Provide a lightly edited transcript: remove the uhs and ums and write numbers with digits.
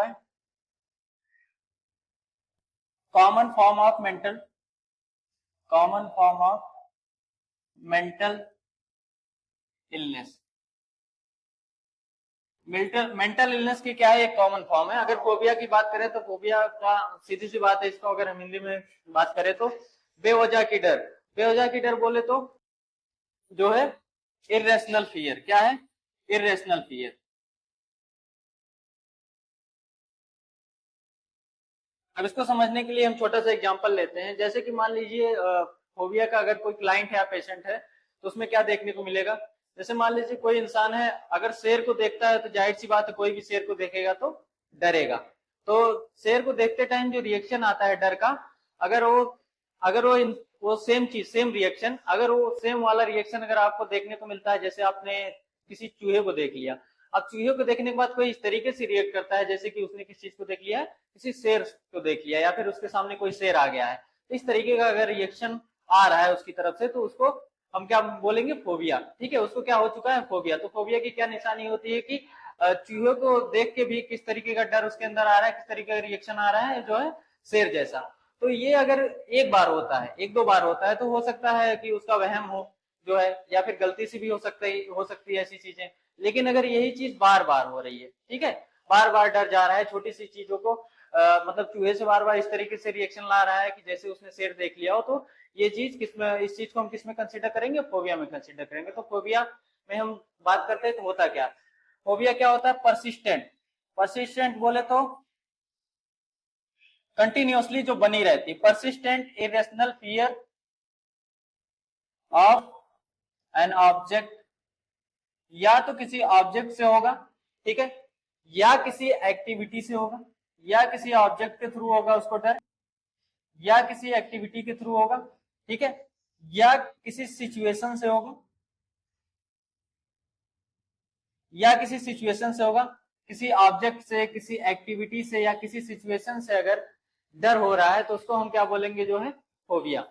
है common form of mental illness. Mental illness की क्या है, एक कॉमन फॉर्म है। अगर फोबिया की बात करें तो फोबिया का सीधी सी बात है, इसको अगर हम हिंदी में बात करें तो बेवजह की डर। बेवजह की डर बोले तो जो है इर्रेशनल फियर। क्या है? Irrational fear. अब इसको समझने के लिए हम छोटा सा एग्जांपल लेते हैं। जैसे कि मान लीजिए फोबिया का अगर कोई क्लाइंट है या पेशेंट है तो उसमें क्या देखने को मिलेगा। जैसे मान लीजिए कोई इंसान है, अगर शेर को देखता है तो जाहिर सी बात है कोई भी शेर को देखेगा तो डरेगा। तो शेर को देखते टाइम जो रिएक्शन आता है डर का, अगर वो सेम चीज, सेम रिएक्शन, अगर वो सेम वाला रिएक्शन अगर आपको देखने को मिलता है, जैसे आपने किसी चूहे को देख लिया, अब चूहे को देखने के बाद कोई इस तरीके से रिएक्ट करता है जैसे कि उसने किस चीज को देख लिया है, किसी शेर को देख लिया, या फिर उसके सामने कोई शेर आ गया है, तो इस तरीके का अगर रिएक्शन आ रहा है उसकी तरफ से तो उसको हम क्या बोलेंगे? फोबिया। ठीक है, उसको क्या हो चुका है? फोबिया। तो फोबिया की क्या निशानी होती है कि चूहे को देख के भी किस तरीके का डर उसके अंदर आ रहा है, किस तरीके का रिएक्शन आ रहा है, जो है शेर जैसा। तो ये अगर एक बार होता है, एक दो बार होता है, तो हो सकता है कि उसका वहम हो जो है, या फिर गलती से भी हो सकती है ऐसी चीजें। लेकिन अगर यही चीज बार बार हो रही है, ठीक है, बार बार डर जा रहा है छोटी सी चीजों को, मतलब चूहे से बार बार इस तरीके से रिएक्शन ला रहा है कि जैसे उसने शेर देख लिया हो, तो ये चीज किसमें, इस चीज को हम किसमें कंसीडर करेंगे? फोबिया में कंसीडर करेंगे। तो फोबिया में हम बात करते हैं तो होता क्या? फोबिया क्या होता है? परसिस्टेंट। परसिस्टेंट बोले तो कंटिन्यूअसली जो बनी रहती, persistent irrational fear of an object. या तो किसी ऑब्जेक्ट से होगा, ठीक है, या किसी एक्टिविटी से होगा, या किसी ऑब्जेक्ट के थ्रू होगा उसको डर, या किसी एक्टिविटी के थ्रू होगा, ठीक है, या किसी सिचुएशन से होगा, या किसी सिचुएशन से होगा, किसी ऑब्जेक्ट से, किसी एक्टिविटी से, या किसी सिचुएशन से अगर डर हो रहा है तो उसको हम क्या बोलेंगे? जो है फोबिया।